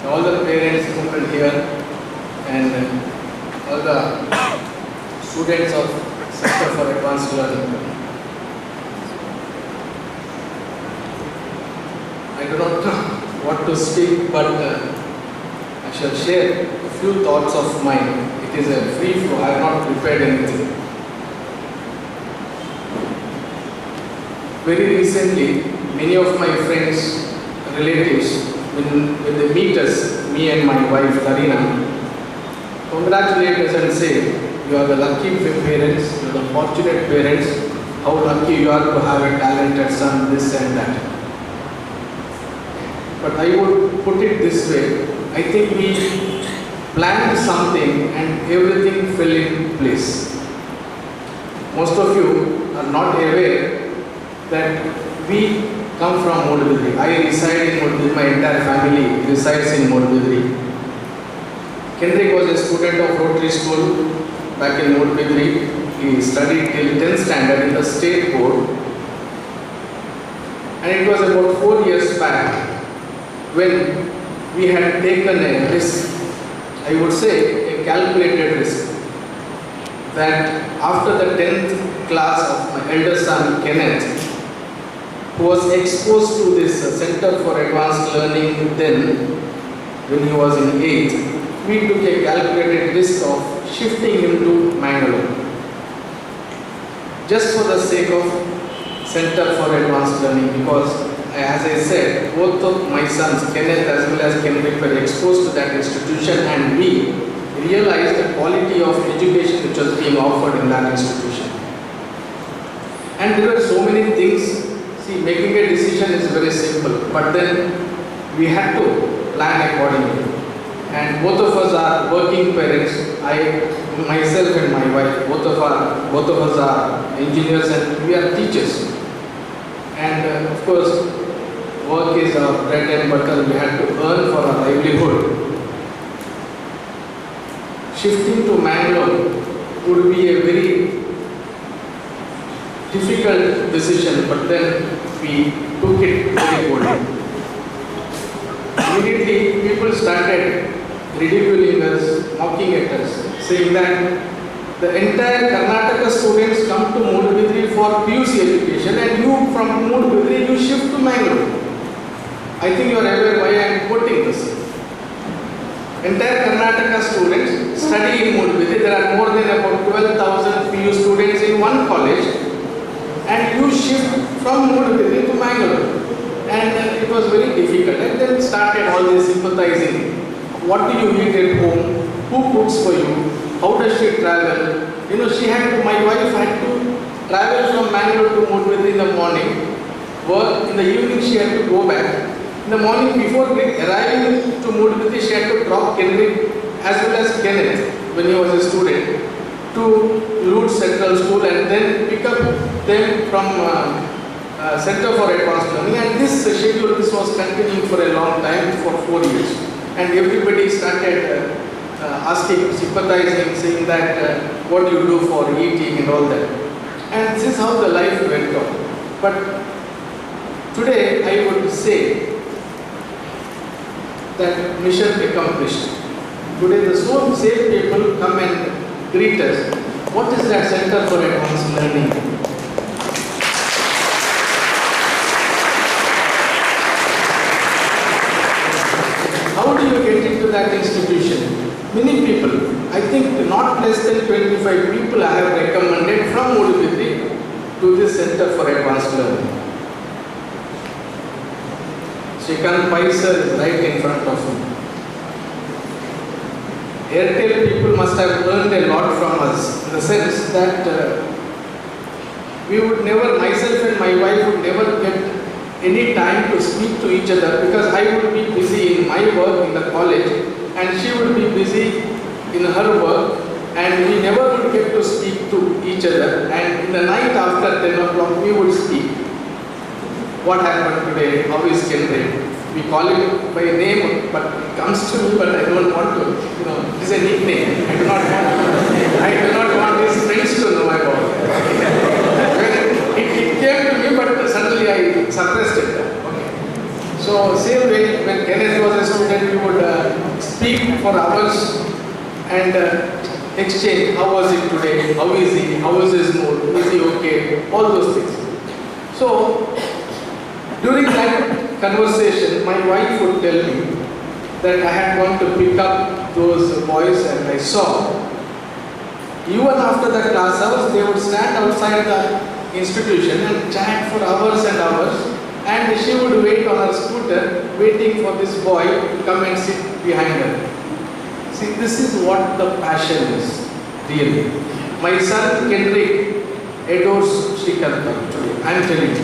all the parents assembled here, and all the students of Center for Advanced Learning. I do not know what to speak, but I shall share a few thoughts of mine. It is a free flow. I have not prepared anything. Very recently, many of my friends, relatives, when they meet us, me and my wife Karina, congratulate us and say, you are the lucky parents, you are the fortunate parents, how lucky you are to have a talented son, this and that. But I would put it this way, I think we planned something and everything fell in place. Most of you are not aware that we come from Modubidri. I reside in Modubidri, my entire family resides in Modubidri. Kendrick was a student of Rotary School back in Modubidri. He studied till 10th standard in the state board. And it was about 4 years back when we had taken a risk, I would say a calculated risk, that after the 10th class of my elder son Kenneth, who was exposed to this Center for Advanced Learning then, when he was in 8th, we took a calculated risk of shifting him to Mangalore. Just for the sake of Center for Advanced Learning, because as I said, both of my sons, Kenneth as well as Kendrick, were exposed to that institution, and we realized the quality of education which was being offered in that institution. And there were so many things. See, making a decision is very simple, but then we had to plan accordingly. And both of us are working parents. Myself and my wife, both of us are engineers and we are teachers. And of course, work is our bread and butter. We had to earn for our livelihood. Shifting to Mangalore would be a very difficult decision, but then we took it very boldly. Immediately, people started ridiculing us, mocking at us, saying that the entire Karnataka students come to Modubidri for PUC education, and you from Modubidri you shift to Mangalore. I think you are aware why I am quoting this. Entire Karnataka students study in Modubidri. There are more than about 12,000 PU students in one college, and you shift from Modubidri to Mangalore. And it was very difficult. And then started all this sympathizing. What do you eat at home? Who cooks for you? How does she travel? You know, my wife had to travel from Mangalore to Modubidri in the morning, work, in the evening she had to go back. In the morning before arriving to Modubidri, she had to drop Kendrick as well as Kenneth when he was a student to Lute Central School, and then pick up them from Center for Advanced Learning. And this schedule, this was continuing for a long time, for 4 years. And everybody started asking, sympathizing, saying that what do you do for eating and all that. And this is how the life went on. But today I would say that mission accomplished. Today the same people come and greet us. What is that Center for Advanced Learning? How do you get into that institution? Many people, I think not less than 25 people I have recommended from Modubidri to this Center for Advanced Learning. Shrikant Pai sir is right in front of me. Airtel people must have learned a lot from us, in the sense that we would never, myself and my wife would never get any time to speak to each other, because I would be busy in my work in the college and she would be busy in her work, and we never would get to speak to each other. And in the night after 10 o'clock we would speak. What happened today? How is Kendrick? We call him by name, but it comes to me, but I don't want to, it is a nickname. I do not want his friends to know about it. It came to me, but suddenly I suppressed it. Okay. So same way, when Kenneth was a student, we would for hours and exchange, how was it today, how is he, how is his mood, is he okay, all those things. So, during that conversation, my wife would tell me that I had gone to pick up those boys and I saw, even after the class hours, they would stand outside the institution and chat for hours and hours, and she would wait on her scooter, waiting for this boy to come and sit behind her. See, this is what the passion is, really. My son Kendrick adores Srikanth today. I am telling you.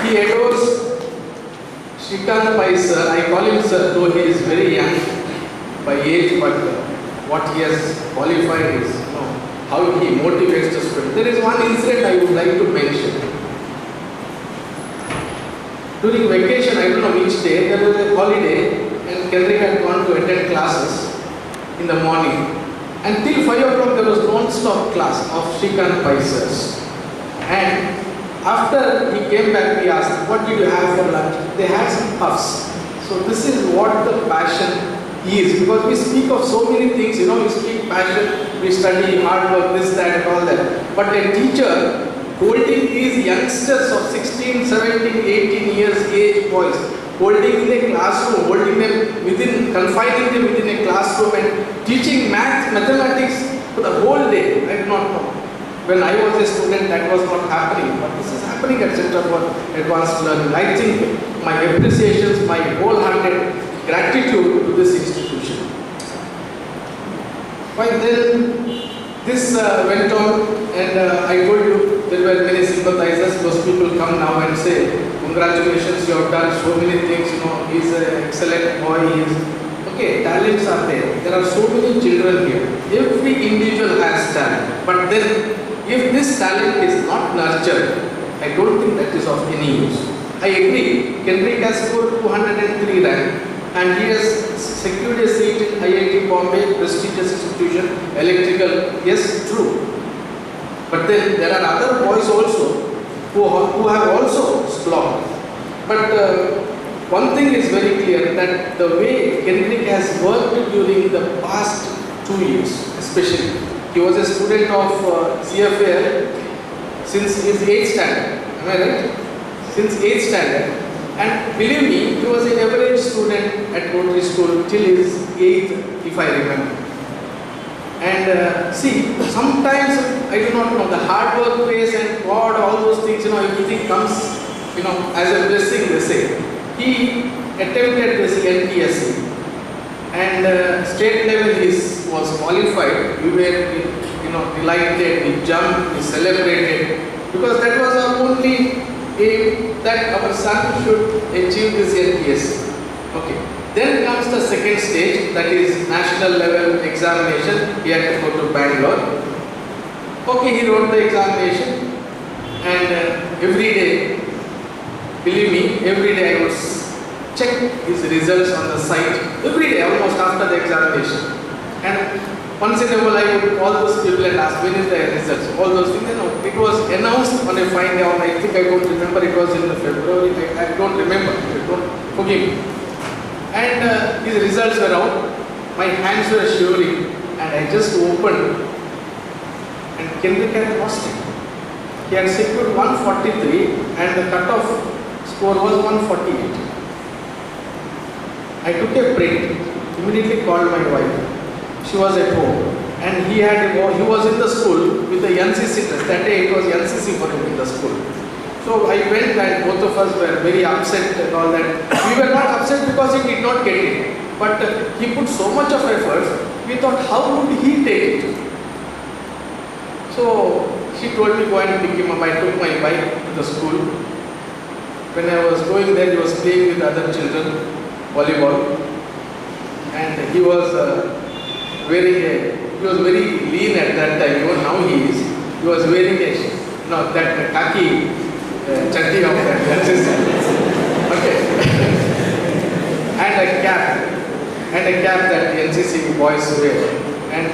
He adores Srikanth Pai sir. I call him sir, though he is very young by age, but what he has qualified is, how he motivates the students. There is one incident I would like to mention. During vacation, I don't know which day, there was a holiday and Kendrick had gone to attend classes in the morning. Until 5 o'clock there was non-stop class of Srikanth Pai sirs. And after he came back, we asked, what did you have for lunch? They had some puffs. So this is what the passion is. Because we speak of so many things, we speak passion, we study hard work, this, that and all that. But a teacher holding these youngsters of 16, 17, 18 years age boys, holding in a classroom, holding them confining them within a classroom and teaching mathematics for the whole day, I do not know. When I was a student, that was not happening, but this is happening at Center for Advanced Learning. I think my appreciations, my wholehearted gratitude to this institution. But then this went on, and I told you there were many sympathizers. Those people come now and say, congratulations, you have done so many things, he's an excellent boy, he is. Okay, talents are there. There are so many children here. Every individual has talent. But then, if this talent is not nurtured, I don't think that is of any use. I agree, Kendrick has scored 203 rank and he has secured a seat in IIT Bombay, prestigious institution, electrical, yes, true. But then there are other boys also who have also slogged. But one thing is very clear, that the way Kendrick has worked during the past 2 years, especially, he was a student of CFA since his 8th standard, am I right? Since 8th standard. And believe me, he was an average student at Rotary School till his 8th, if I remember. And see, sometimes, I do not know, the hard work pays and God, all those things, everything comes, as a blessing, they say. He attempted this NTSC and state level was qualified. We were, delighted, we jumped, we celebrated, because that was our only aim, that our son should achieve this NTSC. Okay. Then comes the second stage, that is national level examination. He had to go to Bangalore. Okay, he wrote the examination, and every day, believe me, every day I would check his results on the site. Every day, almost after the examination. And once in a while I would call those people and ask, when is the results? All those things, it was announced on a fine day, I think I don't remember, it was in the February, I don't remember, don't forgive me. And his results were out, my hands were shivering, and I just opened, and Kendrick had lost it. He had secured 143 and the cutoff score was 148. I took a print, immediately called my wife. She was at home and he was in the school with the NCC test. That day it was NCC for him in the school. So I went and both of us were very upset and all that. We were not upset because he did not get it. But he put so much of effort, we thought how would he take it? So she told me go and pick him up. I took my bike to the school. When I was going there, he was playing with other children, volleyball. And he was very lean at that time, even now he is. He was wearing that khaki chatti of that NCC. Okay. and a cap that the NCC boys wear. And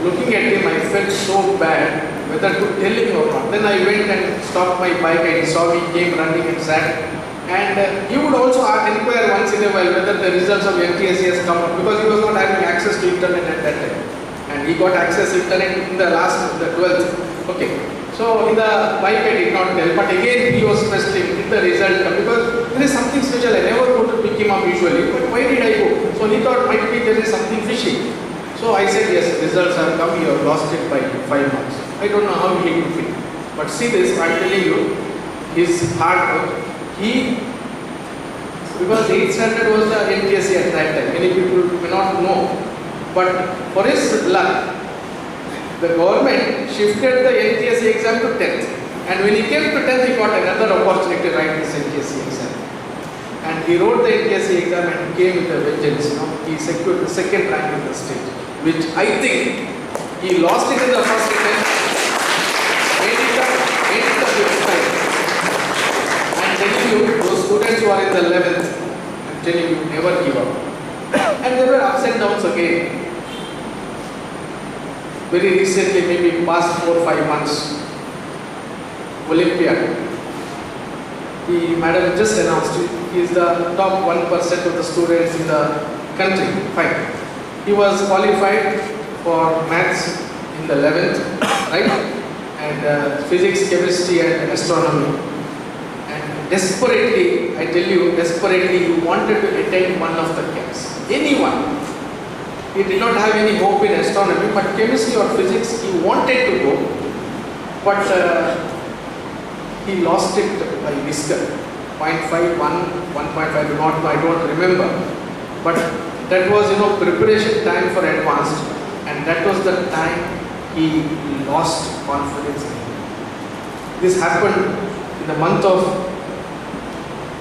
looking at him, I felt so bad whether to tell him or not. Then I went and stopped my bike and he saw me, came running and sat And he would also inquire once in a while whether the results of NTSC has come up, because he was not having access to internet at that time. And he got access to internet in the 12th. Okay. So in the bike I did not tell, but again he was questioning if the result come, because there is something special. I never go to pick him up usually, but why did I go? So he thought might be there is something fishy. So I said yes, results have come, you have lost it by 5 months. I don't know how he took it. But see this, I am telling you, his hard work. Because 8th standard was the NTSC at that time, many people may not know. But for his luck, the government shifted the NTSC exam to 10th. And when he came to 10th, he got another opportunity to write this NTSC exam. And he wrote the NTSC exam and came with a vengeance. He secured the 2nd rank in the state, which I think he lost it in the first attempt, made it the 5th time. I'm telling you, those students who are in the 11th, I'm telling you, never give up. And there were ups and downs again. Very recently, maybe past 4 or 5 months, Olympiad. The madam just announced he is the top 1% of the students in the country. Fine. He was qualified for maths in the 11th, right? And physics, chemistry, and astronomy. Desperately, I tell you, desperately, he wanted to attend one of the camps. Anyone. He did not have any hope in astronomy, but chemistry or physics, he wanted to go. But he lost it by whisker. 0.5, 1.5, not, I don't remember. But that was, preparation time for advanced. And that was the time he lost confidence. This happened in the month of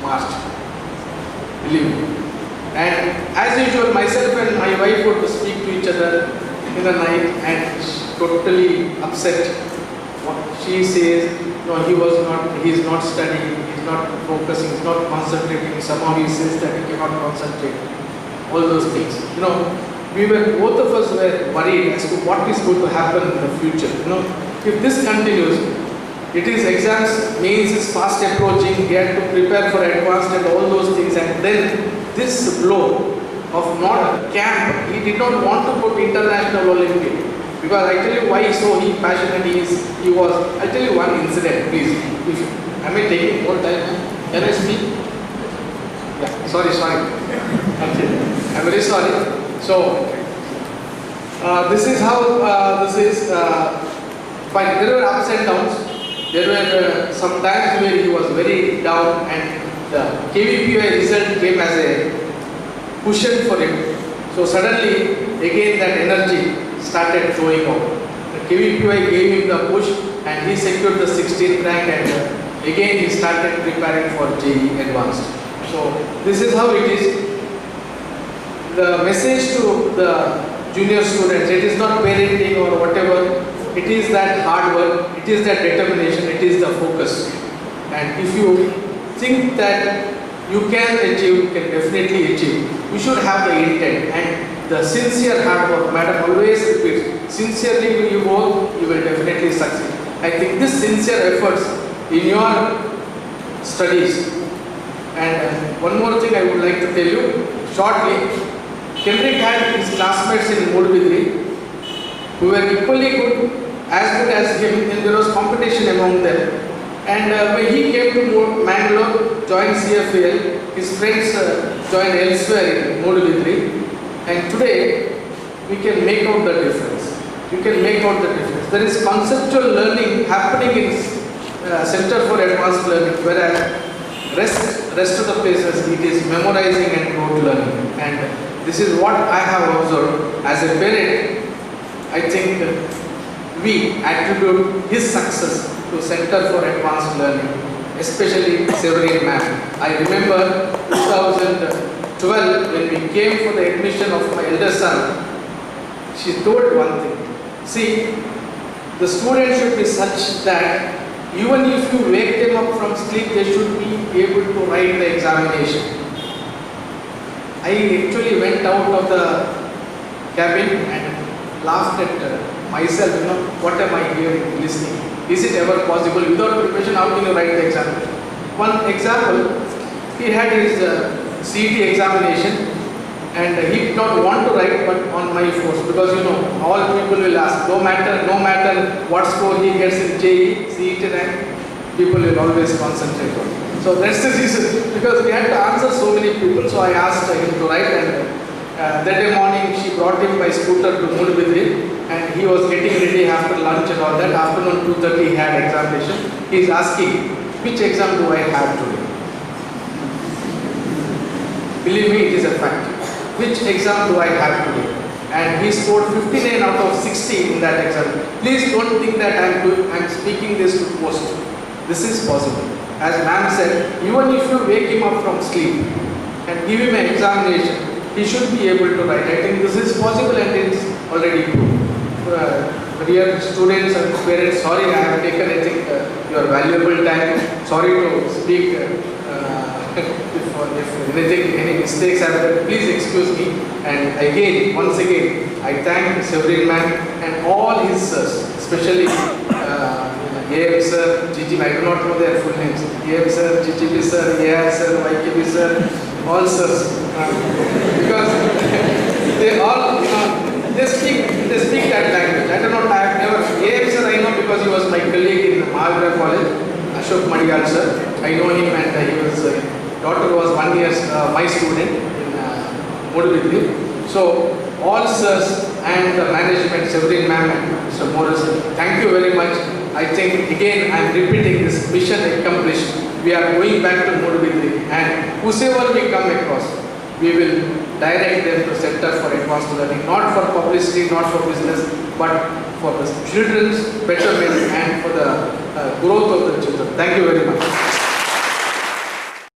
March, believe me. And as usual, myself and my wife would speak to each other in the night, and totally upset. What she says, no, he is not studying, he is not focusing, he is not concentrating. Somehow he says that he cannot concentrate. All those things. Both of us were worried as to what is going to happen in the future. If this continues, it is exams, mains is fast approaching, he had to prepare for advanced and all those things, and then this blow of not camp, he did not want to go to International Olympiad. Because I tell you why he passionately he was. I tell you one incident, please. Am I taking more time? Can I speak? Yeah, sorry. Okay. I'm very sorry. So, this is how, fine. There were ups and downs. There were some times where he was very down, and the KVPY result came as a cushion for him. So suddenly, again that energy started flowing out. The KVPY gave him the push, and he secured the 16th rank, and again he started preparing for JEE Advanced. So this is how it is. The message to the junior students, it is not parenting or whatever. It is that hard work, it is that determination, it is the focus. And if you think that you can achieve, you can definitely achieve. You should have the intent and the sincere hard work. Madam always repeats, sincerely when you work, you will definitely succeed. I think this sincere efforts in your studies. And one more thing I would like to tell you shortly. Kendrick had his classmates in Modubidri who were equally good as him, and there was competition among them. And when he came to Mangalore, joined CFAL, his friends joined elsewhere in Modubidri, and today we can make out the difference. You can make out the difference. There is conceptual learning happening in Center for Advanced Learning, whereas rest of the places it is memorizing and rote learning. And this is what I have observed as a parent. I think we attribute his success to Center for Advanced Learning, especially Severine ma'am. I remember 2012 when we came for the admission of my elder son, she told one thing. See, the students should be such that even if you wake them up from sleep, they should be able to write the examination. I actually went out of the cabin and laughed at myself, what am I hearing, listening? Is it ever possible? Without preparation, how can you write the examination? One example, he had his CET examination and he did not want to write but on my force, because you know all people will ask, no matter what score he gets in JEE, CET rank, people will always concentrate on it. So that's the reason, because we had to answer so many people, so I asked him to write, and that day morning she brought him by scooter to Mudbidri, and he was getting ready after lunch and all that. Afternoon 2:30 he had examination. He is asking, which exam do I have today? Believe me, it is a fact. Which exam do I have today? And he scored 59 out of 60 in that exam. Please don't think that I am speaking this to boast. This is possible. As ma'am said, even if you wake him up from sleep and give him an examination, he should be able to write. I think this is possible and it is already proved. Dear students and parents, sorry I have taken, I think, your valuable time. Sorry to speak if anything, any mistakes have happened, please excuse me. And again, once again, I thank Severin ma'am and all his sirs, especially AM sir, GGB, I do not know their full names. AM sir, GGB sir, AR sir, YKB sir, all sirs. Because they all, they speak that language. I don't know, I have never, AM sir I know because he was my colleague in Mahavira College, Ashok Madiyal sir. I know him, and he was, daughter was 1 year my student in Mudbidri. So all sirs and the management, Severin ma'am and Mr. Morris, thank you very much. I think again I am repeating this, mission accomplished. We are going back to Mudbidri, and whosoever we come across, we will direct them to Center for Advanced Learning, not for publicity, not for business, but for the children's betterment and for the growth of the children. Thank you very much.